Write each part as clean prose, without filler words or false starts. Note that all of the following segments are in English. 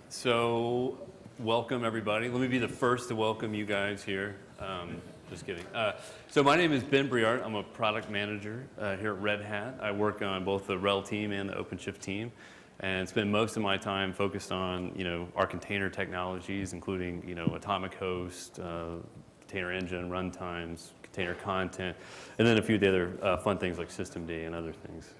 So, welcome everybody. Let me be the first to welcome you guys here. Just kidding. So my name is Ben Briart. I'm a product manager here at Red Hat. I work on both the RHEL team and the OpenShift team, and spend most of my time focused on our container technologies, including Atomic Host, container engine, runtimes, container content, and then a few of the other fun things like systemd and other things.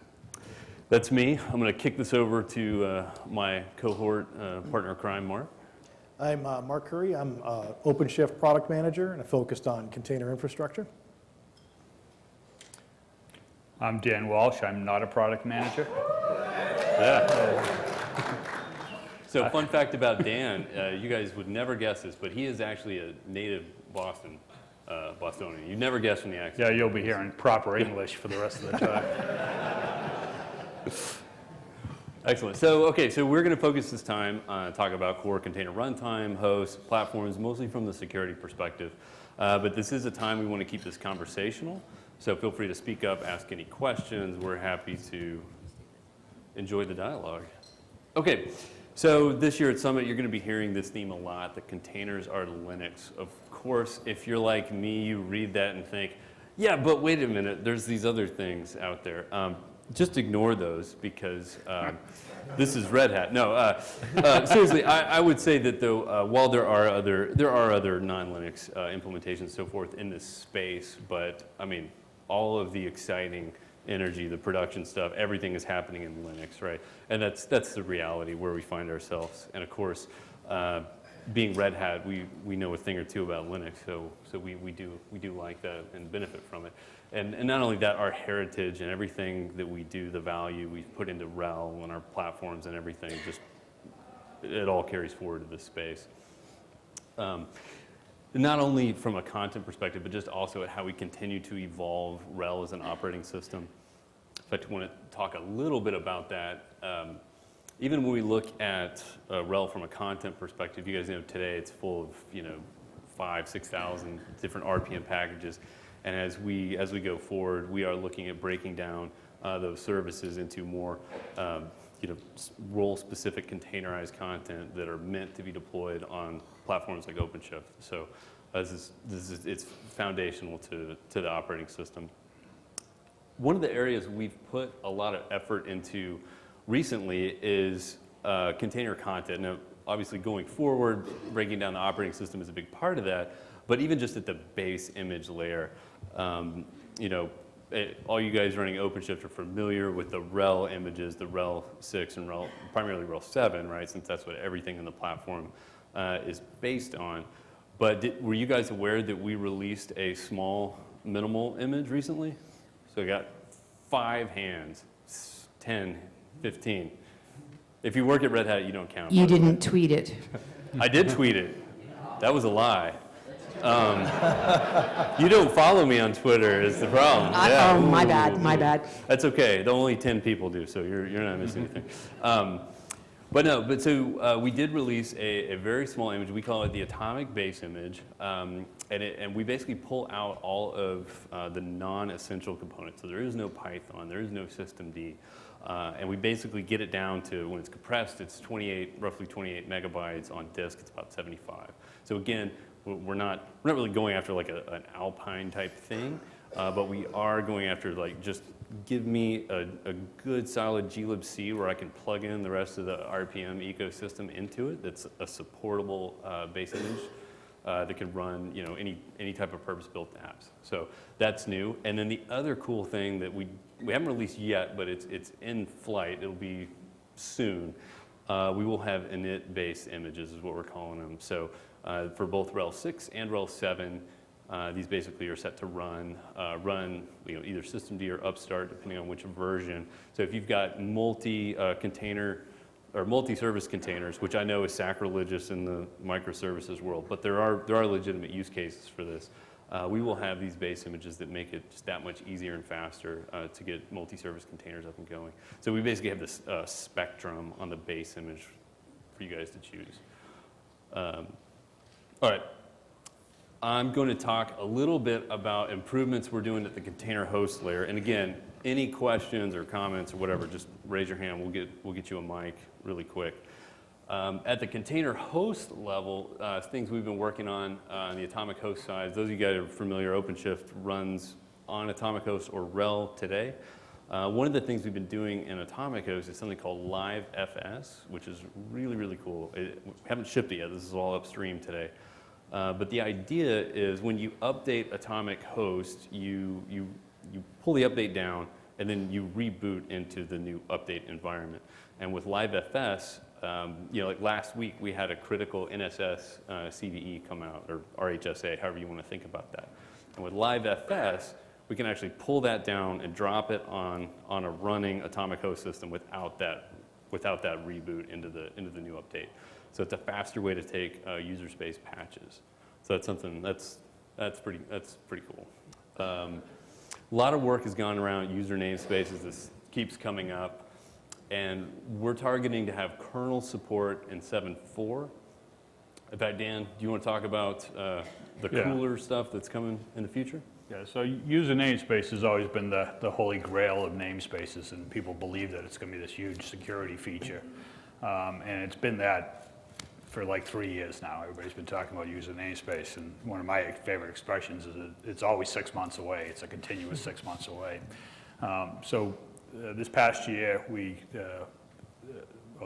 That's me. I'm going to kick this over to my cohort partner in crime, Mark. I'm Mark Curry. I'm OpenShift product manager, and I focused on container infrastructure. I'm Dan Walsh. I'm not a product manager. Yeah. So fun fact about Dan, you guys would never guess this, but he is actually a native Bostonian. You'd never guess from the accent. Yeah, you'll be hearing proper English for the rest of the time. Excellent. So we're going to focus this time on talk about core container runtime, hosts, platforms, mostly from the security perspective. But this is a time we want to keep this conversational. So feel free to speak up, ask any questions. We're happy to enjoy the dialogue. Okay. So this year at Summit, you're going to be hearing this theme a lot, that containers are Linux. Of course, if you're like me, you read that and think, yeah, but wait a minute, there's these other things out there. Just ignore those because this is Red Hat. No, seriously, I would say that though, while there are other non-Linux implementations and so forth in this space, but I mean, all of the exciting energy, the production stuff, everything is happening in Linux, right? And that's the reality where we find ourselves. And of course, being Red Hat, we know a thing or two about Linux, so we do like that and benefit from it. And not only that, our heritage and everything that we do, the value we put into RHEL and our platforms and everything, just it all carries forward to this space. Not only from a content perspective, but just also at how we continue to evolve RHEL as an operating system. In fact, I want to talk a little bit about that. Even when we look at RHEL from a content perspective, you guys know today it's full of 5,000, 6,000 different RPM packages, and as we go forward, we are looking at breaking down those services into more role-specific containerized content that are meant to be deployed on platforms like OpenShift. So it's foundational to the operating system. One of the areas we've put a lot of effort into recently is container content. Now, obviously going forward, breaking down the operating system is a big part of that, but even just at the base image layer, all you guys running OpenShift are familiar with the RHEL images, the RHEL 6 and primarily RHEL 7, right? Since that's what everything in the platform is based on. But were you guys aware that we released a small minimal image recently? So we got 5 hands, 10, 15. If you work at Red Hat, you don't count. You didn't tweet it. I did tweet it. That was a lie. You don't follow me on Twitter is the problem. Yeah. Oh, my bad. That's okay. The only 10 people do, so you're not missing anything. So we did release a very small image. We call it the Atomic Base image, and we basically pull out all of the non-essential components. So there is no Python, there is no systemd, and we basically get it down to, when it's compressed, it's roughly 28 megabytes. On disk, it's about 75. So again, we're not really going after like an Alpine type thing, but we are going after like just give me a good solid glibc where I can plug in the rest of the RPM ecosystem into it. That's a supportable base image that can run any type of purpose-built apps. So that's new. And then the other cool thing that we haven't released yet, but it's in flight. It'll be soon. We will have init-based images is what we're calling them. So for both RHEL 6 and RHEL 7, these basically are set to run either systemd or Upstart, depending on which version. So if you've got multi-container or multi-service containers, which I know is sacrilegious in the microservices world, but there are legitimate use cases for this. We will have these base images that make it just that much easier and faster to get multi-service containers up and going. So we basically have this spectrum on the base image for you guys to choose. All right. I'm going to talk a little bit about improvements we're doing at the container host layer. And again, any questions or comments or whatever, just raise your hand. We'll get you a mic really quick. At the container host level, things we've been working on the Atomic Host side, those of you guys who are familiar, OpenShift runs on Atomic Host or RHEL today. One of the things we've been doing in Atomic Host is something called LiveFS, which is really, really cool. We haven't shipped it yet. This is all upstream today. But the idea is when you update Atomic Host, you pull the update down, and then you reboot into the new update environment. And with LiveFS, like last week, we had a critical NSS CVE come out, or RHSA, however you want to think about that. And with LiveFS, we can actually pull that down and drop it on a running Atomic Host system without that reboot into the new update. So it's a faster way to take user space patches. So that's something that's pretty cool. A lot of work has gone around user namespaces. This keeps coming up. And we're targeting to have kernel support in 7.4. In fact, Dan, do you want to talk about the cooler stuff that's coming in the future? Yeah, so user namespace has always been the holy grail of namespaces, and people believe that it's going to be this huge security feature. And it's been that for like 3 years now. Everybody's been talking about user namespace, and one of my favorite expressions is that it's always 6 months away. It's a continuous 6 months away. This past year,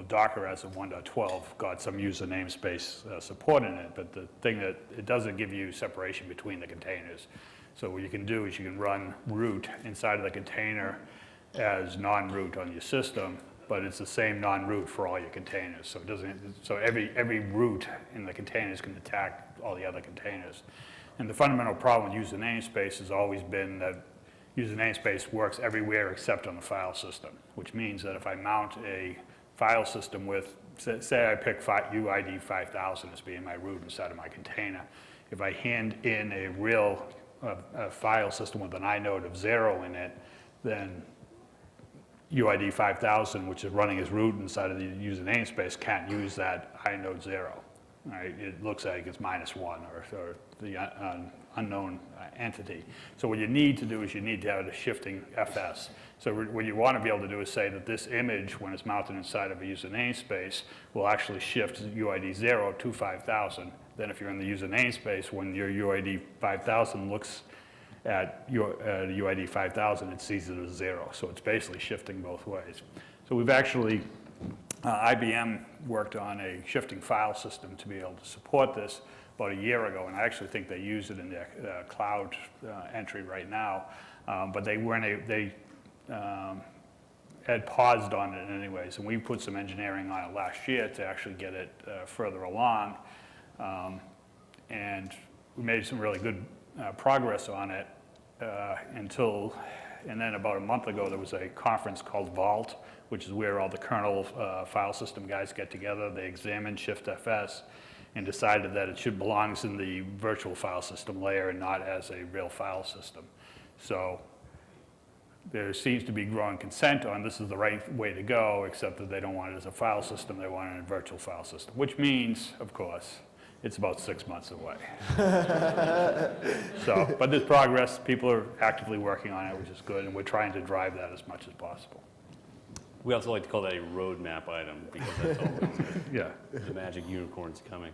Docker as of 1.12 got some user namespace support in it, but the thing that it doesn't give you separation between the containers. So what you can do is you can run root inside of the container as non-root on your system, but it's the same non-root for all your containers. So it doesn't. So every root in the containers can attack all the other containers. And the fundamental problem with user namespace has always been that user namespace works everywhere except on the file system, which means that if I mount a file system with, say I pick UID 5000 as being my root inside of my container, if I hand in a real file system with an inode of 0 in it, then UID 5000, which is running as root inside of the user namespace, can't use that inode 0. Right? It looks like it's -1 or the unknown entity. So what you need to do is you need to have a shifting FS. So what you want to be able to do is say that this image, when it's mounted inside of a user namespace, will actually shift UID 0 to 5000. Then if you're in the user namespace, when your UID 5000 looks at your UID 5000, it sees it as 0. So it's basically shifting both ways. So we've actually, IBM worked on a shifting file system to be able to support this about a year ago, and I actually think they use it in their cloud entry right now, but they had paused on it anyways, and we put some engineering on it last year to actually get it further along, and we made some really good progress on it and then about a month ago there was a conference called Vault, which is where all the kernel file system guys get together. They examined ShiftFS and decided that it belongs in the virtual file system layer and not as a real file system. So there seems to be growing consent on this is the right way to go, except that they don't want it as a file system, they want it in a virtual file system, which means, of course, it's about 6 months away. So, but there's progress, people are actively working on it, which is good, and we're trying to drive that as much as possible. We also like to call that a roadmap item because that's always Yeah. the magic unicorn's coming.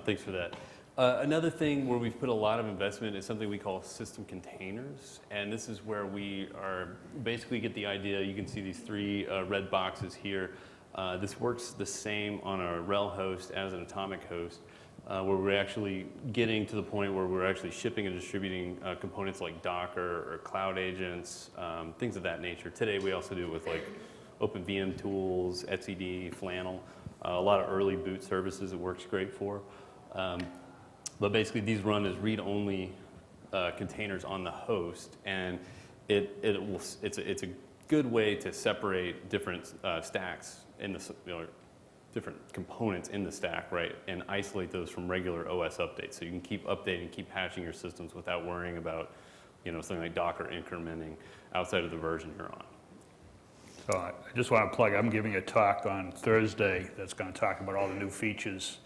Thanks for that. Another thing where we've put a lot of investment is something we call system containers. And this is where we are basically get the idea. You can see these 3 red boxes here. This works the same on a RHEL host as an Atomic host, where we're actually getting to the point where we're actually shipping and distributing components like Docker or cloud agents, things of that nature. Today we also do it with like OpenVM tools, etcd, Flannel, a lot of early boot services it works great for. But basically these run as read-only containers on the host, and it's a good way to separate different stacks in the different components in the stack, right, and isolate those from regular OS updates. So you can keep updating, keep patching your systems without worrying about, something like Docker incrementing outside of the version you're on. So I just want to plug, I'm giving a talk on Thursday that's going to talk about all the new features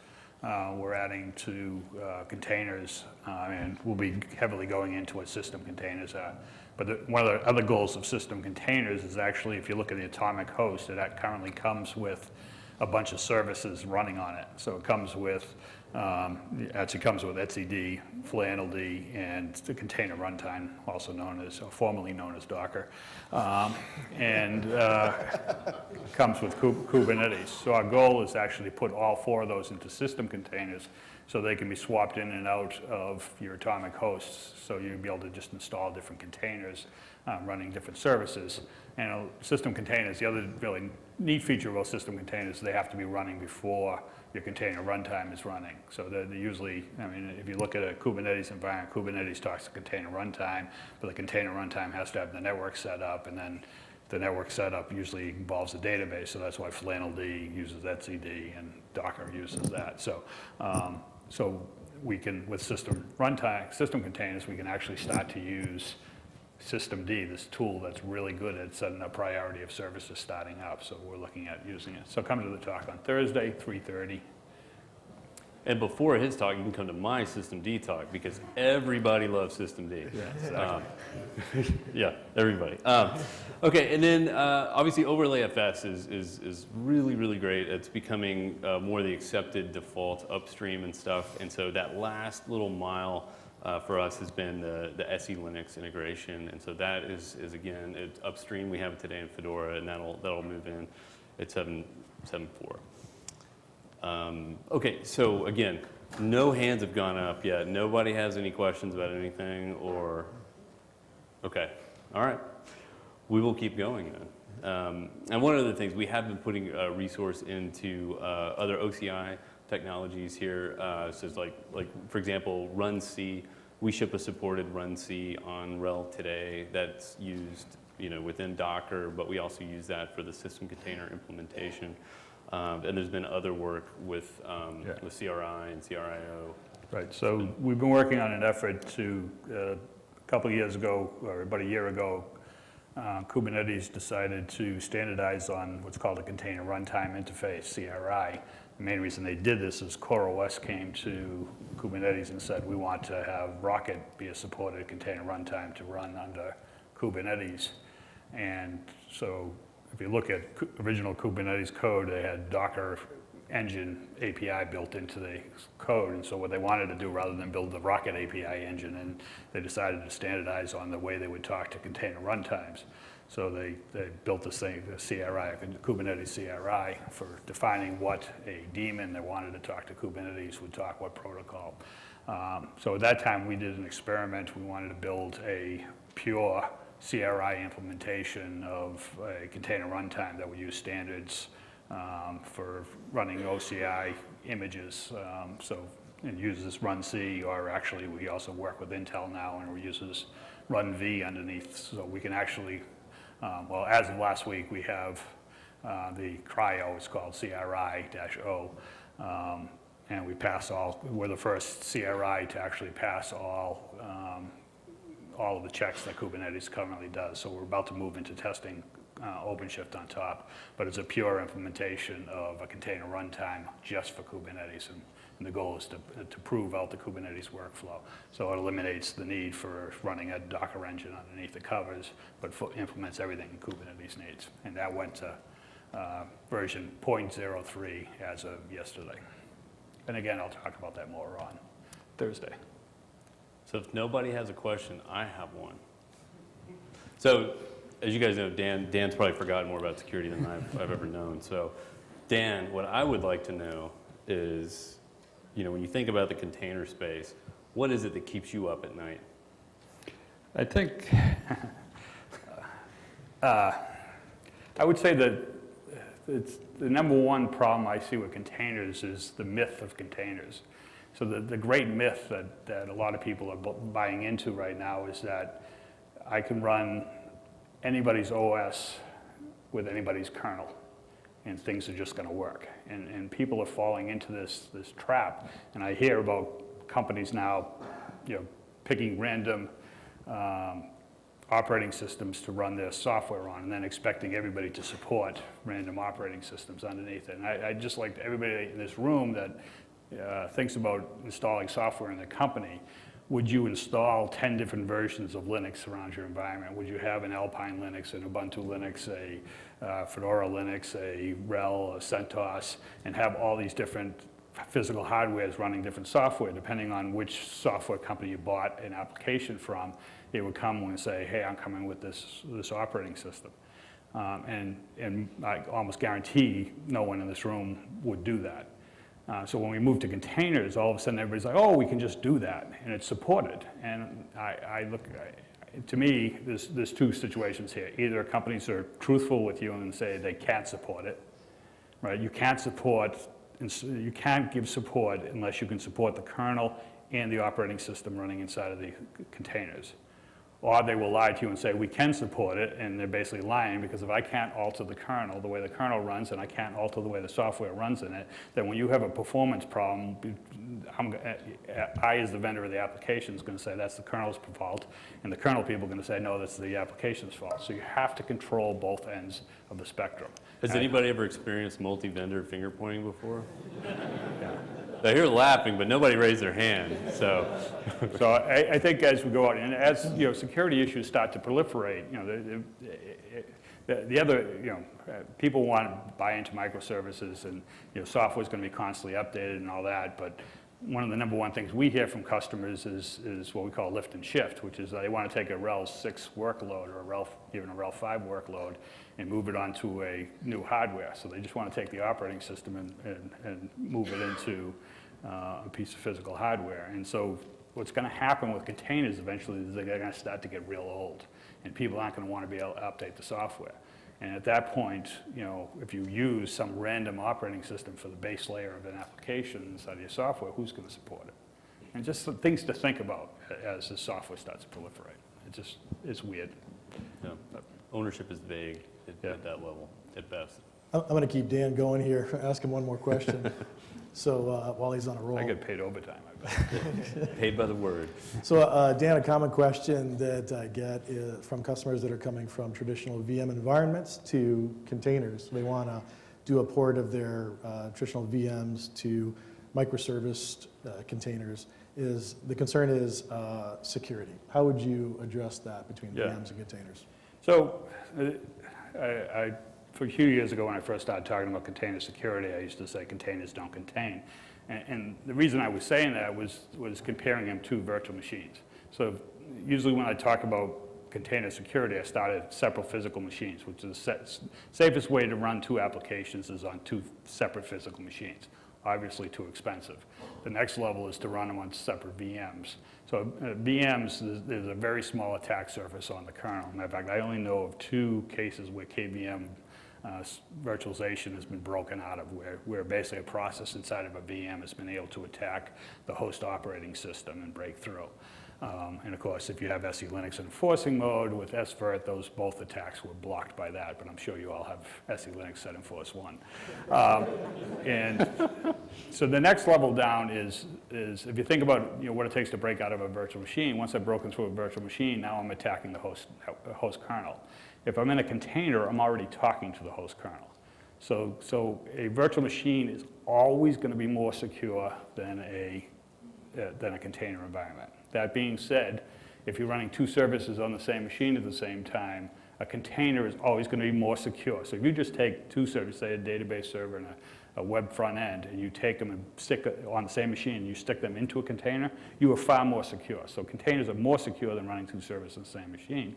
we're adding to containers, and we'll be heavily going into what system containers are. But one of the other goals of system containers is actually, if you look at the Atomic host, it currently comes with a bunch of services running on it. So it comes with, actually comes with etcd, flannel-d, and the container runtime, also known as, or formerly known as Docker. And comes with Kubernetes. So our goal is to actually put all 4 of those into system containers so they can be swapped in and out of your atomic hosts. So you'll be able to just install different containers running different services. And system containers, the other really neat feature about system containers, they have to be running before your container runtime is running. So they're usually, I mean, if you look at a Kubernetes environment, Kubernetes talks to container runtime, but the container runtime has to have the network set up, and then the network setup usually involves a database, so that's why flannel-d uses etcd and Docker uses that. So, so we can, with system runtime, system containers, we can actually start to use systemd, this tool that's really good at setting a priority of services starting up. So we're looking at using it. So come to the talk on Thursday, 3:30. And before his talk, you can come to my systemd talk because everybody loves systemd. Yeah, everybody. Okay, and then obviously OverlayFS is really, really great. It's becoming more the accepted default upstream and stuff. And so that last little mile for us has been the SE Linux integration. And so that is again, it's upstream. We have it today in Fedora, and that'll move in at 7.4. Okay, so again, no hands have gone up yet. Nobody has any questions about anything or, okay, all right. We will keep going then. And one of the things, we have been putting a resource into other OCI technologies here. So it's like for example, runC. We ship a supported runC on RHEL today that's used, within Docker, but we also use that for the system container implementation. And there's been other work with CRI and CRIO. Right, so we've been working on an effort to, a couple of years ago, or about a year ago, Kubernetes decided to standardize on what's called a container runtime interface, CRI. The main reason they did this is CoreOS came to Kubernetes and said, we want to have Rocket be a supported container runtime to run under Kubernetes. And so if you look at original Kubernetes code, they had Docker engine API built into the code. And so what they wanted to do, rather than build the Rocket API engine, and they decided to standardize on the way they would talk to container runtimes. So they built this thing, the CRI, Kubernetes CRI, for defining what a daemon that wanted to talk to Kubernetes would talk, what protocol. So at that time, we did an experiment. We wanted to build a pure CRI implementation of a container runtime that would use standards for running OCI images. And uses runC, or actually we also work with Intel now, and we use runV underneath, so we can actually, well, as of last week, we have the CRIO, it's called CRI-O, and we pass all, we're the first CRI to actually pass all of the checks that Kubernetes currently does. So we're about to move into testing OpenShift on top, but it's a pure implementation of a container runtime just for Kubernetes, and the goal is to prove out the Kubernetes workflow. So it eliminates the need for running a Docker engine underneath the covers, but implements everything Kubernetes needs. And that went to version 0.03 as of yesterday. And again, I'll talk about that more on Thursday. So if nobody has a question, I have one. So as you guys know, Dan's probably forgotten more about security than I've ever known. So Dan, what I would like to know is, when you think about the container space, what is it that keeps you up at night? I think, I would say that it's the number one problem I see with containers is the myth of containers. So the great myth that a lot of people are buying into right now is that I can run anybody's OS with anybody's kernel, and things are just going to work. And people are falling into this trap. And I hear about companies now, picking random operating systems to run their software on, and then expecting everybody to support random operating systems underneath it. And I just like everybody in this room that thinks about installing software in the company, would you install 10 different versions of Linux around your environment? Would you have an Alpine Linux, an Ubuntu Linux, a Fedora Linux, a RHEL, a CentOS, and have all these different physical hardwares running different software? Depending on which software company you bought an application from, it would come and say, hey, I'm coming with this operating system. And I almost guarantee no one in this room would do that. So when we move to containers, all of a sudden everybody's like, oh, we can just do that, and it's supported. And to me, there's two situations here. Either companies are truthful with you and say they can't support it, right? You can't give support unless you can support the kernel and the operating system running inside of the containers. Or they will lie to you and say, we can support it, and they're basically lying, because if I can't alter the kernel, the way the kernel runs, and I can't alter the way the software runs in it, then when you have a performance problem, I, as the vendor of the application, is going to say that's the kernel's fault, and the kernel people are going to say, no, that's the application's fault. So you have to control both ends of the spectrum. Has anybody ever experienced multi-vendor finger pointing before? I hear laughing, but nobody raised their hand, so. So I think as we go out, and as security issues start to proliferate, the other, people want to buy into microservices, and software is going to be constantly updated and all that. But one of the number one things we hear from customers is what we call lift and shift, which is they want to take a RHEL 6 workload or even a RHEL 5 workload and move it onto a new hardware. So they just want to take the operating system and move it into a piece of physical hardware. And so what's going to happen with containers eventually is they're going to start to get real old, and people aren't going to want to be able to update the software. And at that point, if you use some random operating system for the base layer of an application inside of your software, who's going to support it? And just some things to think about as the software starts to proliferate. It's weird. Yeah. Ownership is vague at that level, at best. I'm going to keep Dan going here, ask him one more question. So while he's on a roll. I get paid overtime, I bet. Paid by the word. So Dan, a common question that I get is from customers that are coming from traditional VM environments to containers. They want to do a port of their traditional VMs to microservice containers. The concern is security. How would you address that between VMs and containers? So for a few years ago when I first started talking about container security, I used to say containers don't contain. And the reason I was saying that was comparing them to virtual machines. So usually when I talk about container security, I start at separate physical machines, which is the safest way to run two applications is on two separate physical machines. Obviously too expensive. The next level is to run them on separate VMs. So VMs, there's a very small attack surface on the kernel. Matter of fact, I only know of 2 cases where KVM virtualization has been broken out of, where basically a process inside of a VM has been able to attack the host operating system and break through. And of course, if you have SE Linux in enforcing mode with SVIRT, both attacks were blocked by that, but I'm sure you all have SE Linux set in Force 1. And so the next level down is if you think about what it takes to break out of a virtual machine. Once I've broken through a virtual machine, now I'm attacking the host kernel. If I'm in a container, I'm already talking to the host kernel. So a virtual machine is always going to be more secure than a container environment. That being said, if you're running 2 services on the same machine at the same time, a container is always going to be more secure. So if you just take 2 services, say a database server and a web front end, and you take them and stick it on the same machine, and you stick them into a container, you are far more secure. So containers are more secure than running 2 services on the same machine.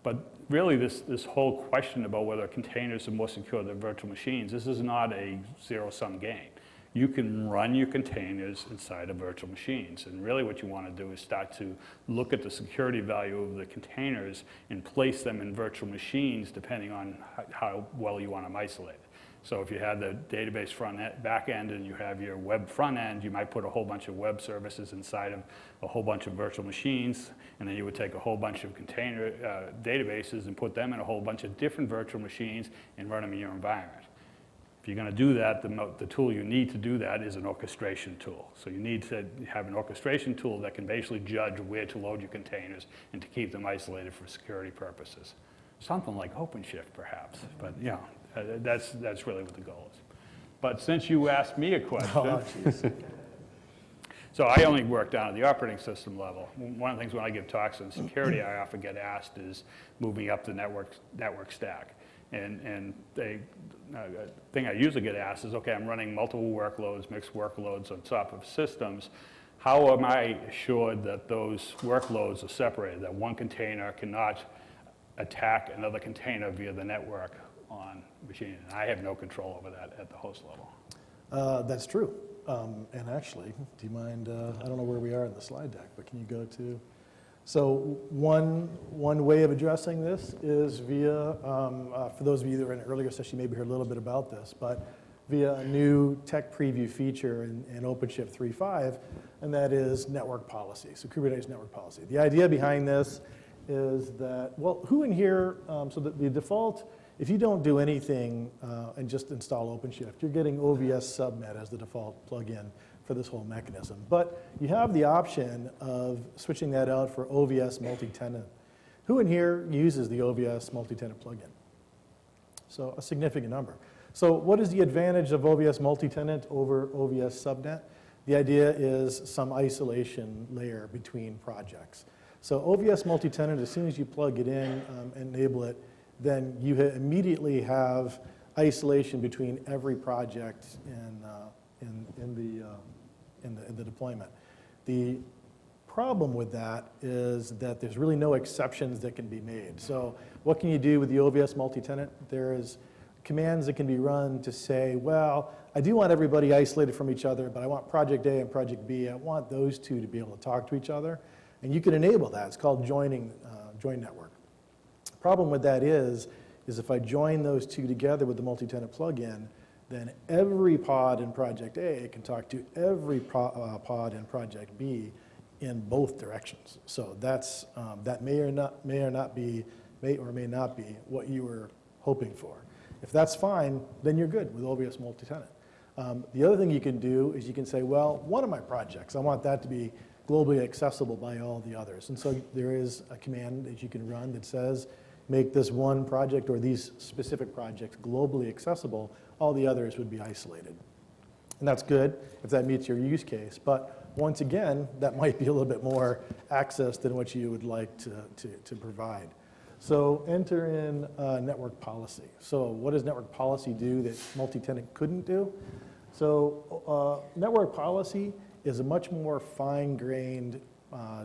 But really, this whole question about whether containers are more secure than virtual machines, this is not a zero-sum game. You can run your containers inside of virtual machines. And really what you want to do is start to look at the security value of the containers and place them in virtual machines depending on how well you want them isolated. So if you have the database back end and you have your web front end, you might put a whole bunch of web services inside of a whole bunch of virtual machines, and then you would take a whole bunch of container databases and put them in a whole bunch of different virtual machines and run them in your environment. If you're going to do that, the tool you need to do that is an orchestration tool. So you need to have an orchestration tool that can basically judge where to load your containers and to keep them isolated for security purposes. Something like OpenShift, perhaps, but that's really what the goal is. But since you asked me a question, So I only work down at the operating system level. One of the things when I give talks on security, I often get asked is moving up the network stack. And the thing I usually get asked is, okay, I'm running multiple workloads, mixed workloads on top of systems. How am I assured that those workloads are separated, that one container cannot attack another container via the network on machine? And I have no control over that at the host level. That's true. And actually, do you mind, I don't know where we are in the slide deck, but can you go to? So one way of addressing this is via, for those of you that were in an earlier session, you maybe heard a little bit about this, but via a new tech preview feature in OpenShift 3.5, and that is network policy, so Kubernetes network policy. The idea behind this is that, well, who in here, so that the default, if you don't do anything and just install OpenShift, you're getting OVS Subnet as the default plugin for this whole mechanism. But you have the option of switching that out for OVS multi-tenant. Who in here uses the OVS multi-tenant plugin? So a significant number. So what is the advantage of OVS multi-tenant over OVS Subnet? The idea is some isolation layer between projects. So OVS multi-tenant, as soon as you plug it in and enable it, then you immediately have isolation between every project in the deployment. The problem with that is that there's really no exceptions that can be made. So what can you do with the OVS multi-tenant? There's commands that can be run to say, well, I do want everybody isolated from each other, but I want project A and project B, I want those two to be able to talk to each other. And you can enable that. It's called join network. The problem with that is if I join those two together with the multi-tenant plugin, then every pod in project A can talk to every pod in project B in both directions. So that's, that may or may not be what you were hoping for. If that's fine, then you're good with OVS multi-tenant. The other thing you can do is you can say, well, one of my projects, I want that to be globally accessible by all the others. And so there is a command that you can run that says, make this one project or these specific projects globally accessible, all the others would be isolated. And that's good if that meets your use case. But once again, that might be a little bit more access than what you would like to provide. So enter in network policy. So what does network policy do that multi-tenant couldn't do? So network policy is a much more fine-grained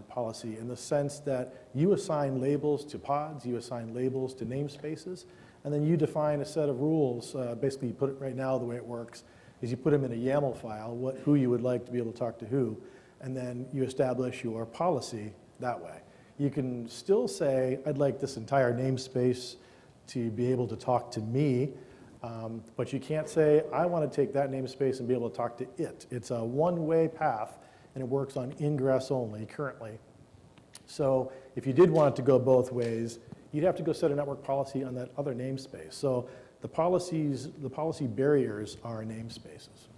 policy in the sense that you assign labels to pods, you assign labels to namespaces, and then you define a set of rules. Basically, you put it right now, the way it works is you put them in a YAML file, who you would like to be able to talk to who, and then you establish your policy that way. You can still say, I'd like this entire namespace to be able to talk to me, but you can't say, I want to take that namespace and be able to talk to it. It's a one-way path, and it works on ingress only currently. So if you did want it to go both ways, you'd have to go set a network policy on that other namespace. So the policy barriers are namespaces.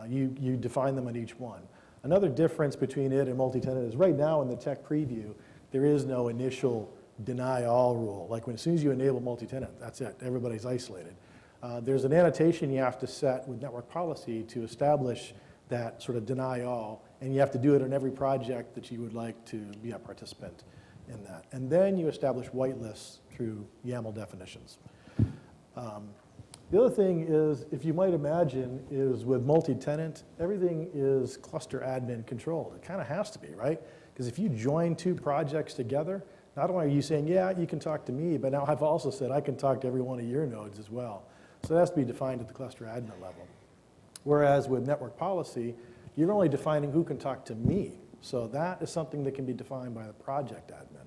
You define them on each one. Another difference between it and multi-tenant is right now in the tech preview, there is no initial deny all rule. Like as soon as you enable multi-tenant, that's it, everybody's isolated. There's an annotation you have to set with network policy to establish that sort of deny all, and you have to do it on every project that you would like to be a participant in that. And then you establish whitelists through YAML definitions. The other thing is, if you might imagine, is with multi-tenant, everything is cluster admin controlled. It kind of has to be, right? Because if you join two projects together, not only are you saying, yeah, you can talk to me, but now I've also said I can talk to every one of your nodes as well. So it has to be defined at the cluster admin level. Whereas with network policy, you're only defining who can talk to me. So that is something that can be defined by the project admin.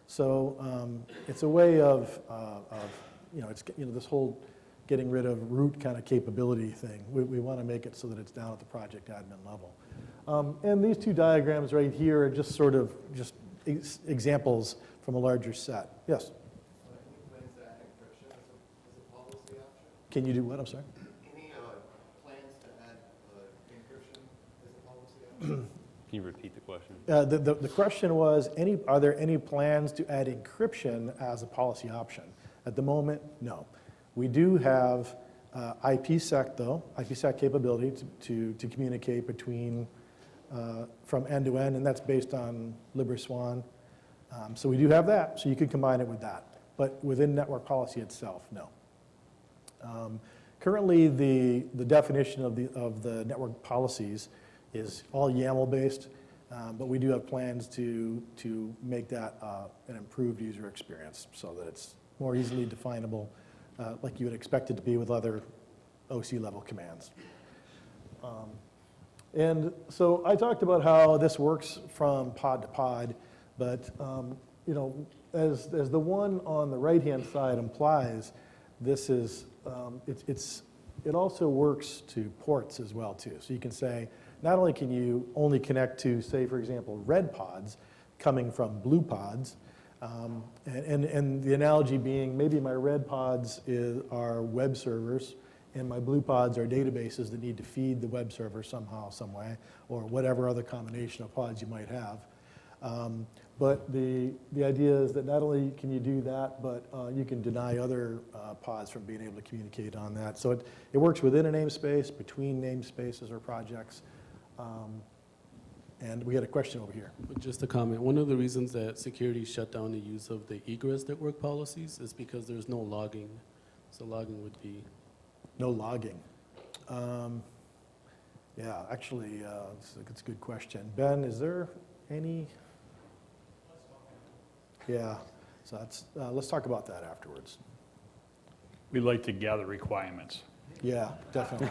So it's a way of this whole getting rid of root kind of capability thing. We want to make it so that it's down at the project admin level. And these two diagrams right here are just sort of examples from a larger set. Yes? When is that encryption as a policy option? Can you do what? I'm sorry? Any plans to add encryption as a policy option? Can you repeat the question? The question was, are there any plans to add encryption as a policy option? At the moment, no. We do have IPsec, though, IPsec capability to communicate between, from end to end, and that's based on LibreSwan. So we do have that, so you could combine it with that. But within network policy itself, no. Currently, the definition of the network policies is all YAML-based, but we do have plans to make that an improved user experience so that it's more easily definable, like you would expect it to be with other OC-level commands. And so I talked about how this works from pod to pod, but you know, as the one on the right-hand side implies, this is it also works to ports as well too. So you can say, not only can you only connect to, say, for example, red pods coming from blue pods, and the analogy being maybe my red pods are web servers and my blue pods are databases that need to feed the web server somehow, some way, or whatever other combination of pods you might have. But the idea is that not only can you do that, but you can deny other pods from being able to communicate on that. So it works within a namespace, between namespaces or projects. And we had a question over here. Just a comment. One of the reasons that security shut down the use of the egress network policies is because there's no logging. So logging would be... No logging. Yeah, actually, it's a good question. Ben, is there any? Yeah, so let's talk about that afterwards. We like to gather requirements. Yeah, definitely.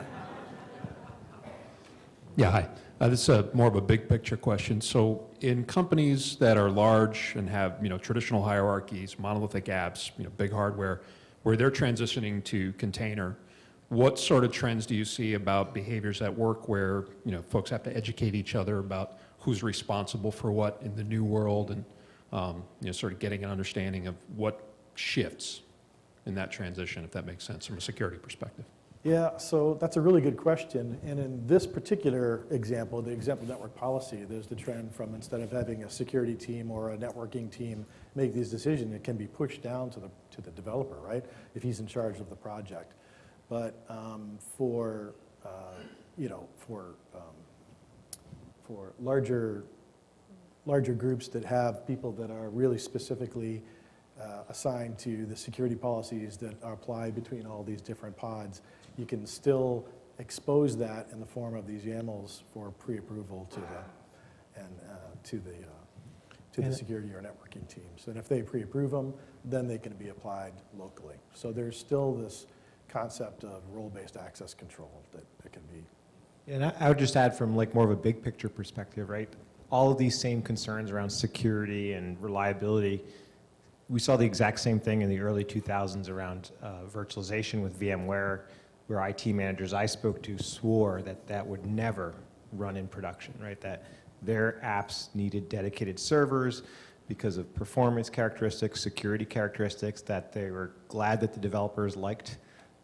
Yeah, hi. This is more of a big picture question. So in companies that are large and have, traditional hierarchies, monolithic apps, big hardware, where they're transitioning to container, what sort of trends do you see about behaviors at work where, folks have to educate each other about who's responsible for what in the new world and, sort of getting an understanding of what shifts in that transition, if that makes sense from a security perspective? Yeah, so that's a really good question. And in this particular example, the example network policy, there's the trend from instead of having a security team or a networking team make these decisions, it can be pushed down to the developer, right? If he's in charge of the project. But for larger groups that have people that are really specifically assigned to the security policies that are applied between all these different pods, you can still expose that in the form of these YAMLs for pre-approval to the security or networking teams. And if they pre-approve them, then they can be applied locally. So there's still this concept of role-based access control that can be. And I would just add from like more of a big picture perspective, right? All of these same concerns around security and reliability, we saw the exact same thing in the early 2000s around virtualization with VMware, where IT managers I spoke to swore that would never run in production, right? That their apps needed dedicated servers because of performance characteristics, security characteristics, that they were glad that the developers liked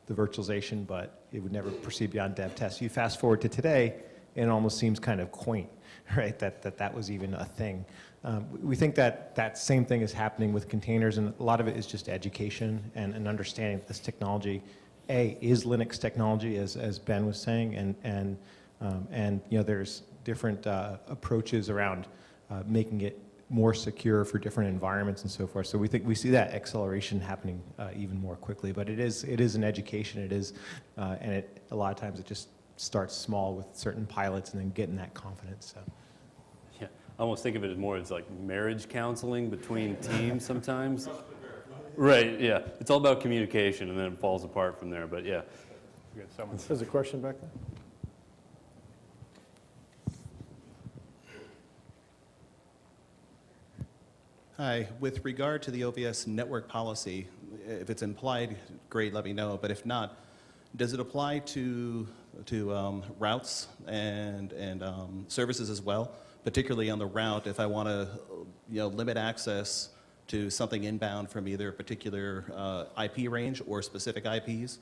the virtualization, but it would never proceed beyond dev test. You fast forward to today, and it almost seems kind of quaint, right? That was even a thing. We think that same thing is happening with containers, and a lot of it is just education and an understanding that this technology, is Linux technology, as Ben was saying, and there's different approaches around making it more secure for different environments and so forth. So we see that acceleration happening even more quickly. But it is an education. It is, and a lot of times it just starts small with certain pilots and then getting that confidence. So. Yeah, I almost think of it as more as like marriage counseling between teams sometimes. Right, yeah. It's all about communication and then it falls apart from there, but yeah. We got someone. There's a question back there. Hi, with regard to the OVS network policy, if it's implied, great, let me know, but if not, does it apply to routes and services as well, particularly on the route if I want to limit access to something inbound from either a particular IP range or specific IPs?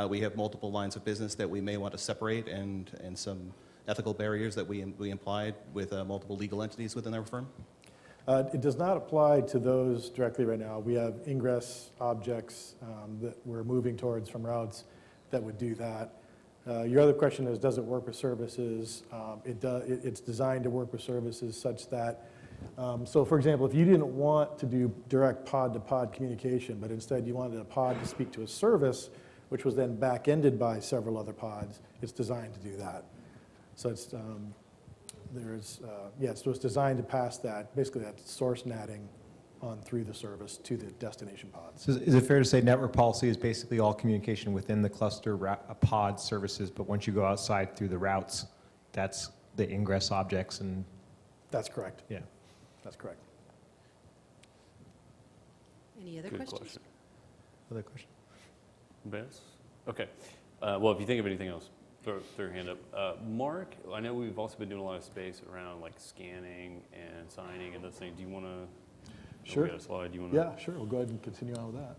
We have multiple lines of business that we may want to separate and some ethical barriers that we implied with multiple legal entities within our firm? It does not apply to those directly right now. We have ingress objects that we're moving towards from routes that would do that. Your other question is, does it work with services? It's designed to work with services such that, so for example, if you didn't want to do direct pod-to-pod communication, but instead you wanted a pod to speak to a service, which was then back-ended by several other pods, it's designed to do that. So it's, so it's designed to pass that, basically that source NATing on through the service to the destination pods. So is it fair to say network policy is basically all communication within the cluster pod services, but once you go outside through the routes, that's the ingress objects and, That's correct. yeah. That's correct. Any other Good questions? question. Other question? Anybody else? Okay. Well, if you think of anything else, throw your hand up. Mark, I know we've also been doing a lot of space around like scanning and signing and those things. Do you want to? Sure. We got a slide. Do you want to? Yeah, sure. We'll go ahead and continue on with that.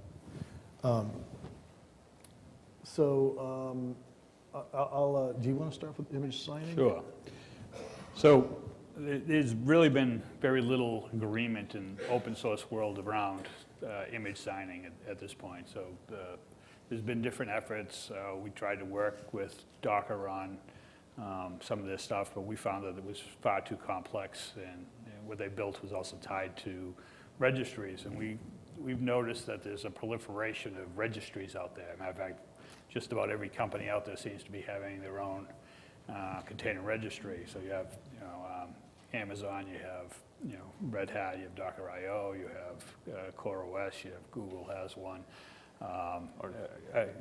Do you want to start with image signing? Sure. So there's really been very little agreement in open source world around image signing at this point. So there's been different efforts. We tried to work with Docker on some of this stuff, but we found that it was far too complex, and what they built was also tied to registries. And we've noticed that there's a proliferation of registries out there. Matter of fact, just about every company out there seems to be having their own container registry. So you have, Amazon, you have, Red Hat, you have Docker.io, you have CoreOS, you have Google has one,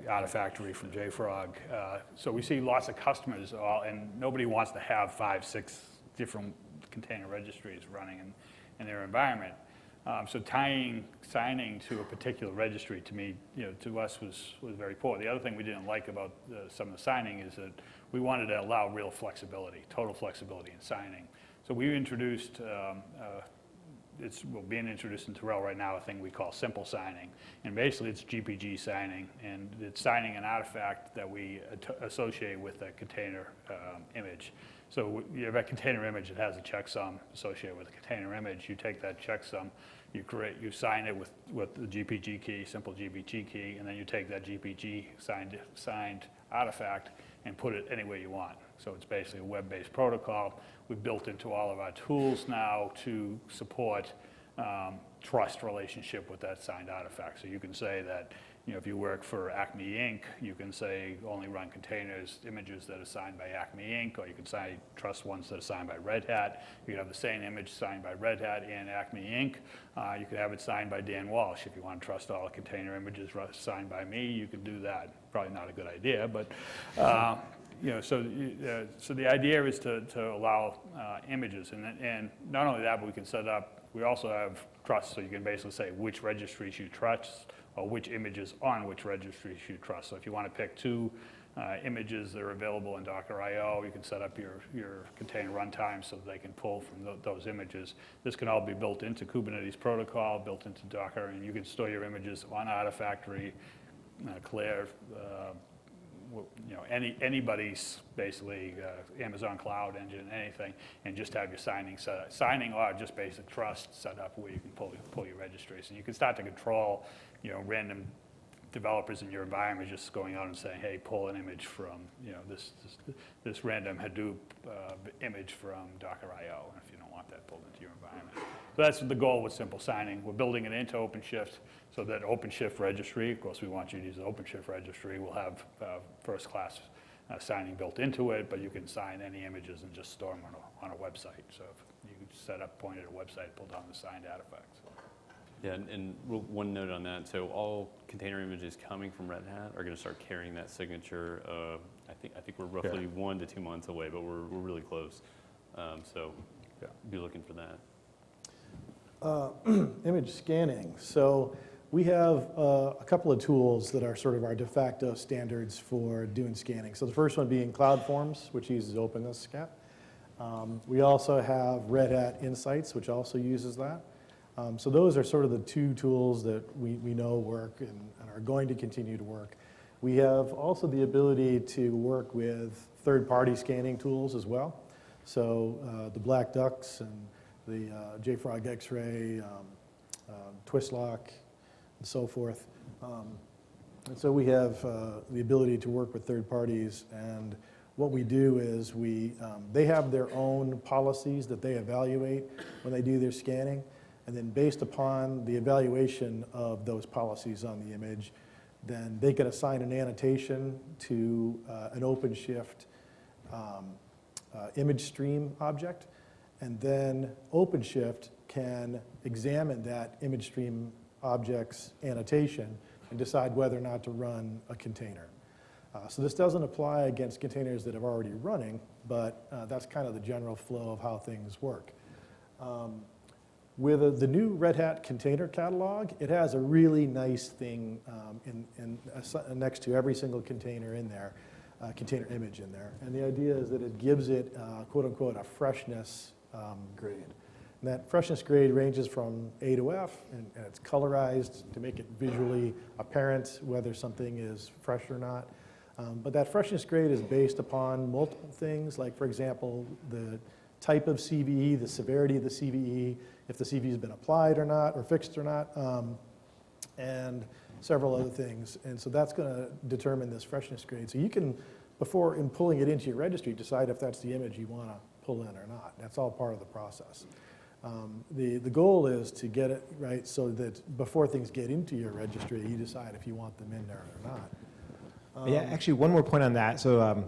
Artifactory from JFrog. So we see lots of customers, and nobody wants to have 5, 6 different container registries running in their environment. So tying signing to a particular registry, to me, to us was very poor. The other thing we didn't like about some of the signing is that we wanted to allow real flexibility, total flexibility in signing. So we introduced, it's being introduced in Terrell right now, a thing we call simple signing. And basically it's GPG signing, and it's signing an artifact that we associate with a container image. So you have a container image that has a checksum associated with a container image. You take that checksum, you sign it with the GPG key, simple GPG key, and then you take that GPG signed artifact and put it anywhere you want. So it's basically a web-based protocol. We've built into all of our tools now to support trust relationship with that signed artifact. So you can say that, if you work for Acme Inc., you can say only run containers, images that are signed by Acme Inc., or you can say trust ones that are signed by Red Hat. You can have the same image signed by Red Hat and Acme Inc. You could have it signed by Dan Walsh. If you want to trust all container images signed by me, you can do that. Probably not a good idea, but so the idea is to allow images, and not only that, but we can set up. We also have trust, so you can basically say which registries you trust, or which images on which registries you trust. So if you want to pick 2 images that are available in Docker.io, you can set up your container runtime so that they can pull from those images. This can all be built into Kubernetes protocol, built into Docker, and you can store your images on Artifactory, Claire, anybody's basically Amazon Cloud Engine, anything, and just have your signing set up. Signing or just basic trust set up where you can pull your registries, and you can start to control, random developers in your environment just going out and saying, hey, pull an image from, this random Hadoop image from Docker.io, if you don't want that pulled into your environment. So that's the goal with simple signing. We're building it into OpenShift so that OpenShift registry, of course we want you to use the OpenShift registry, will have first-class signing built into it, but you can sign any images and just store them on a website. So if you can set up, point at a website, pull down the signed artifacts. Yeah, and one note on that. So all container images coming from Red Hat are going to start carrying that signature. I think we're roughly 1 to 2 months away, but we're really close. So be looking for that. Image scanning. So we have a couple of tools that are sort of our de facto standards for doing scanning. So the first one being CloudForms, which uses OpenSCAP. We also have Red Hat Insights, which also uses that. So those are sort of the 2 tools that we know work and are going to continue to work. We have also the ability to work with third-party scanning tools as well. So the Black Ducks and the JFrog X-Ray, Twistlock, and so forth. And so we have the ability to work with third parties, and what we do is they have their own policies that they evaluate when they do their scanning, and then based upon the evaluation of those policies on the image, then they can assign an annotation to an OpenShift image stream object, and then OpenShift can examine that image stream object's annotation and decide whether or not to run a container. So this doesn't apply against containers that are already running, but that's kind of the general flow of how things work. With the new Red Hat container catalog, it has a really nice thing next to every single container in there, container image in there. And the idea is that it gives it, quote unquote, a freshness grade. And that freshness grade ranges from A to F, and it's colorized to make it visually apparent whether something is fresh or not. But that freshness grade is based upon multiple things, like, for example, the type of CVE, the severity of the CVE, if the CVE has been applied or not, or fixed or not, and several other things. And so that's going to determine this freshness grade. So you can, before in pulling it into your registry, decide if that's the image you want to pull in or not. That's all part of the process. The goal is to get it right so that before things get into your registry, you decide if you want them in there or not. Yeah, actually, one more point on that. So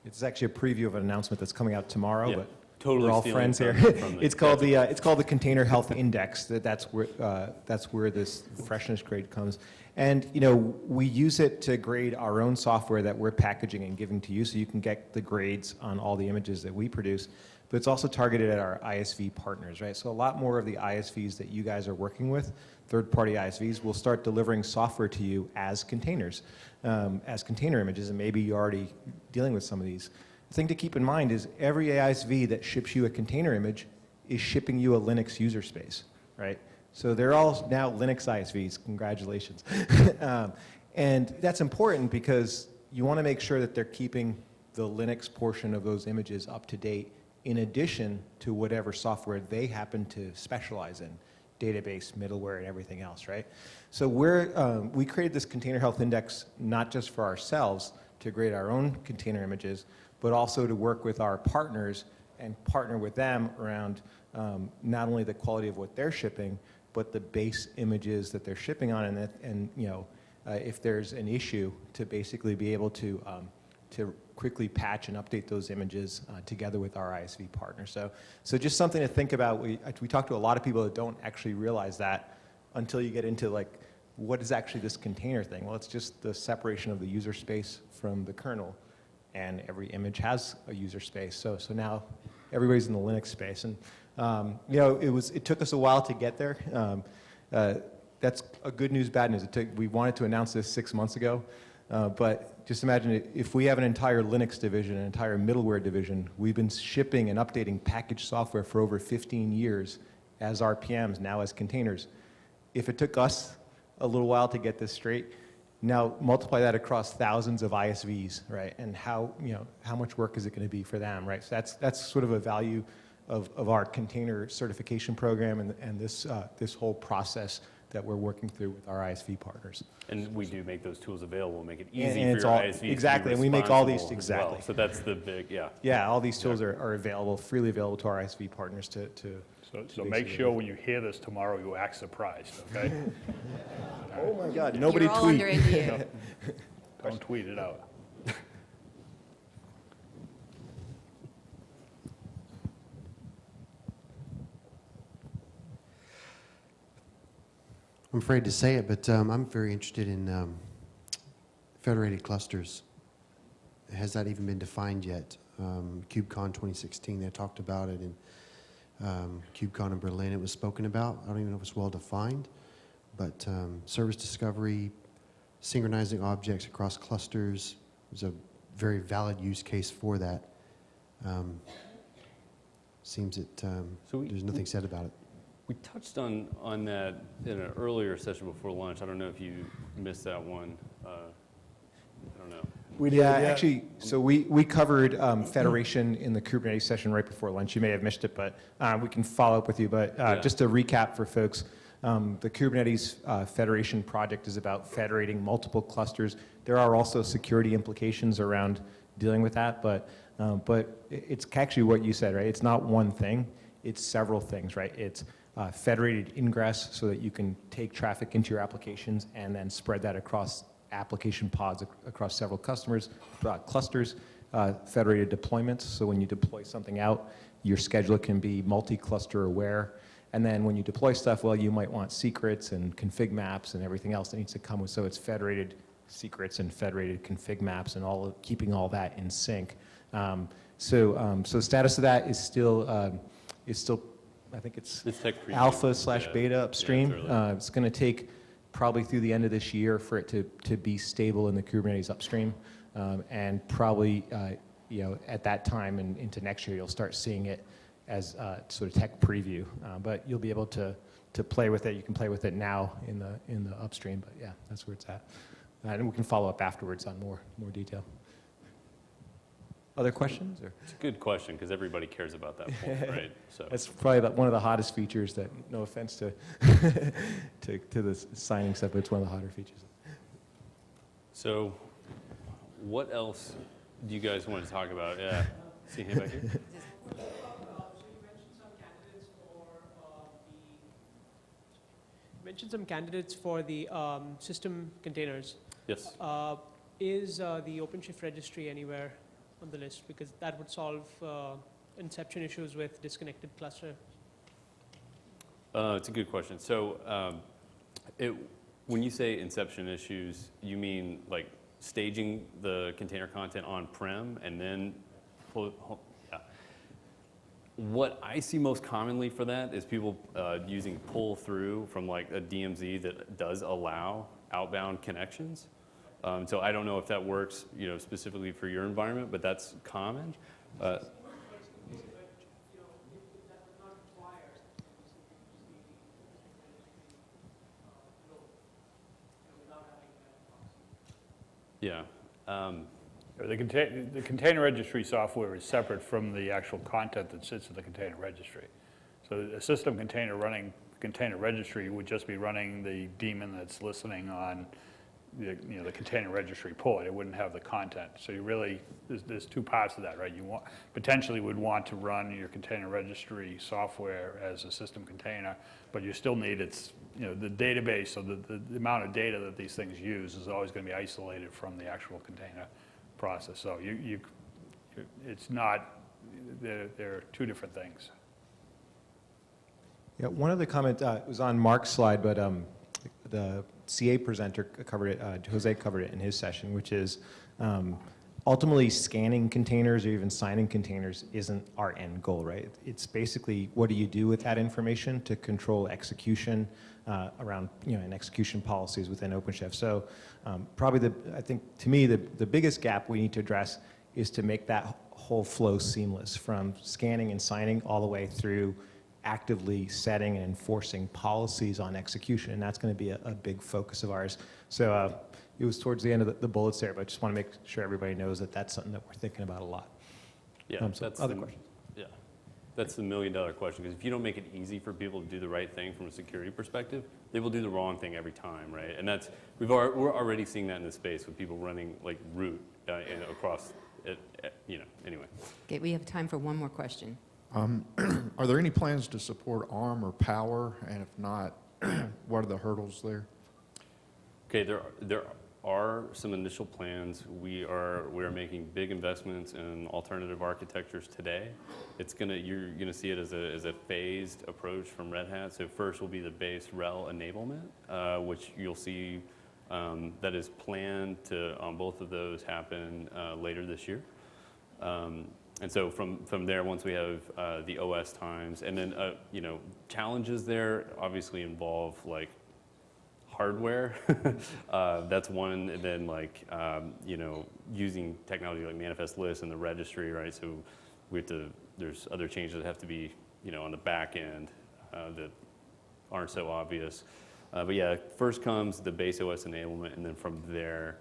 it's actually a preview of an announcement that's coming out tomorrow, Yeah, but totally we're all stealing friends here. from the- It's called the Container Health Index. That's where this freshness grade comes. And we use it to grade our own software that we're packaging and giving to you, so you can get the grades on all the images that we produce. But it's also targeted at our ISV partners, right? So a lot more of the ISVs that you guys are working with, third-party ISVs, will start delivering software to you as containers, as container images, and maybe you're already dealing with some of these. The thing to keep in mind is every ISV that ships you a container image is shipping you a Linux user space, right? So they're all now Linux ISVs, congratulations. And that's important because you want to make sure that they're keeping the Linux portion of those images up to date in addition to whatever software they happen to specialize in, database, middleware, and everything else, right? So we created this Container Health Index not just for ourselves to grade our own container images, but also to work with our partners and partner with them around not only the quality of what they're shipping, but the base images that they're shipping on, and if there's an issue, to basically be able to quickly patch and update those images together with our ISV partners. So just something to think about. We talk to a lot of people that don't actually realize that until you get into like, what is actually this container thing? Well, it's just the separation of the user space from the kernel, and every image has a user space. So now everybody's in the Linux space, and it took us a while to get there. That's a good news, bad news. We wanted to announce this 6 months ago, but just imagine if we have an entire Linux division, an entire middleware division. We've been shipping and updating packaged software for over 15 years as RPMs, now as containers. If it took us a little while to get this straight, now multiply that across thousands of ISVs, right? And how much work is it going to be for them, right? So that's sort of a value of our container certification program and this whole process that we're working through with our ISV partners. And we do make those tools available, make it easy And for your it's all- ISV exactly, to and be we make all these- responsible as well. exactly. So that's the big, yeah. Yeah, all these tools are available, freely available to our ISV partners to So make sure when you hear this tomorrow, you act surprised, okay? Oh my God, nobody You're all tweet. under NDA. Don't tweet it out. I'm afraid to say it, but I'm very interested in federated clusters. Has that even been defined yet? KubeCon 2016, they talked about it. In KubeCon in Berlin, it was spoken about. I don't even know if it's well defined, but service discovery, synchronizing objects across clusters is a very valid use case for that. Seems that there's nothing said about it. We touched on that in an earlier session before lunch. I don't know if you missed that one. I don't know. We did, Yeah, actually, so we covered Federation in the Kubernetes session right before lunch. You may have missed it, but we can follow up with you. But just to recap for folks, The Kubernetes Federation project is about federating multiple clusters. There are also security implications around dealing with that, but it's actually what you said, right? It's not one thing, it's several things, right? It's federated ingress so that you can take traffic into your applications and then spread that across application pods across several clusters, federated deployments, so when you deploy something out, your scheduler can be multi-cluster aware. And then when you deploy stuff, well, you might want secrets and config maps and everything else that needs to come with, so it's federated secrets and federated config maps and keeping all that in sync. So the status of that is still, I think it's tech preview. alpha/beta Yeah, upstream. it's early. It's going to take probably through the end of this year for it to be stable in the Kubernetes upstream, and probably at that time and into next year you'll start seeing it as sort of tech preview. But you'll be able to play with it. You can play with it now in the upstream. But yeah, that's where it's at. And we can follow up afterwards on more detail. Other questions? Or? It's a good question because everybody cares about that point, right? So That's probably one of the hottest features that, no offense to to the signing stuff, but it's one of the hotter features. So, what else do you guys want to talk about? Yeah, see him back here. Mentioned some candidates for the system containers. Yes. Is the OpenShift registry anywhere on the list? Because that would solve inception issues with disconnected cluster. It's a good question. So, when you say inception issues, you mean like staging the container content on-prem and then yeah. What I see most commonly for that is people using pull-through from like a DMZ that does allow outbound connections. So I don't know if that works, specifically for your environment, but that's common. Yeah. The container registry software is separate from the actual content that sits in the container registry. So a system container running container registry would just be running the daemon that's listening on the container registry port. It wouldn't have the content. So you really, there's two parts to that, right? You potentially would want to run your container registry software as a system container, but you still need the database, or the amount of data that these things use is always going to be isolated from the actual container process. So it's not, they're two different things. Yeah, one other comment was on Mark's slide, but the CA presenter covered it, Jose covered it in his session, which is ultimately scanning containers or even signing containers isn't our end goal, right? It's basically what do you do with that information to control execution around, and execution policies within OpenShift. So probably I think to me, the biggest gap we need to address is to make that whole flow seamless from scanning and signing all the way through actively setting and enforcing policies on execution, and that's going to be a big focus of ours. So it was towards the end of the bullets there, but I just want to make sure everybody knows that that's something that we're thinking about a lot. Yeah, So that's other questions? Yeah, that's the million-dollar question, because if you don't make it easy for people to do the right thing from a security perspective, they will do the wrong thing every time, right? And that's, we're already seeing that in the space with people running like root across it, anyway. Okay, we have time for one more question. Are there any plans to support ARM or Power? And if not, what are the hurdles there? Okay, there are some initial plans. We are making big investments in alternative architectures today. You're gonna see it as a phased approach from Red Hat. So first will be the base RHEL enablement, which you'll see that is planned on both of those happen later this year. And so from there, once we have the OS times, and then challenges there obviously involve like hardware. That's one, and then using technology like manifest lists and the registry, right? So there's other changes that have to be on the back end that aren't so obvious. But yeah, first comes the base OS enablement, and then from there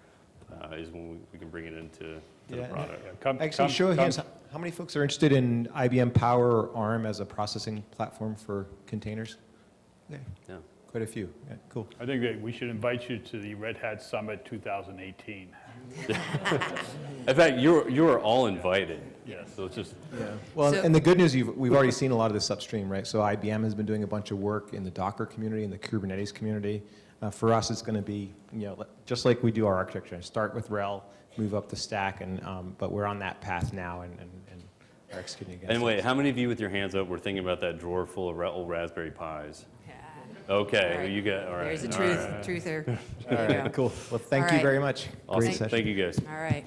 is when we can bring it into the product. Actually, show of hands, how many folks are interested in IBM Power or ARM as a processing platform for containers? Okay. Yeah. Quite a few. Yeah, cool. I think that we should invite you to the Red Hat Summit 2018. In fact, you are all invited. Yes. So it's just, Well, So- and the good news, we've already seen a lot of this upstream, right? So IBM has been doing a bunch of work in the Docker community, in the Kubernetes community. For us, it's going to be, just like we do our architecture, start with RHEL, move up the stack, and but we're on that path now and are executing against and wait, it. how many of you with your hands up were thinking about that drawer full of old Raspberry Pis? Yeah. Okay, All right. you got, all right. There's a all right. truther. All There you right, go. cool. Well, thank All you right. very much. Awesome. Great session. Thank you, guys. All right.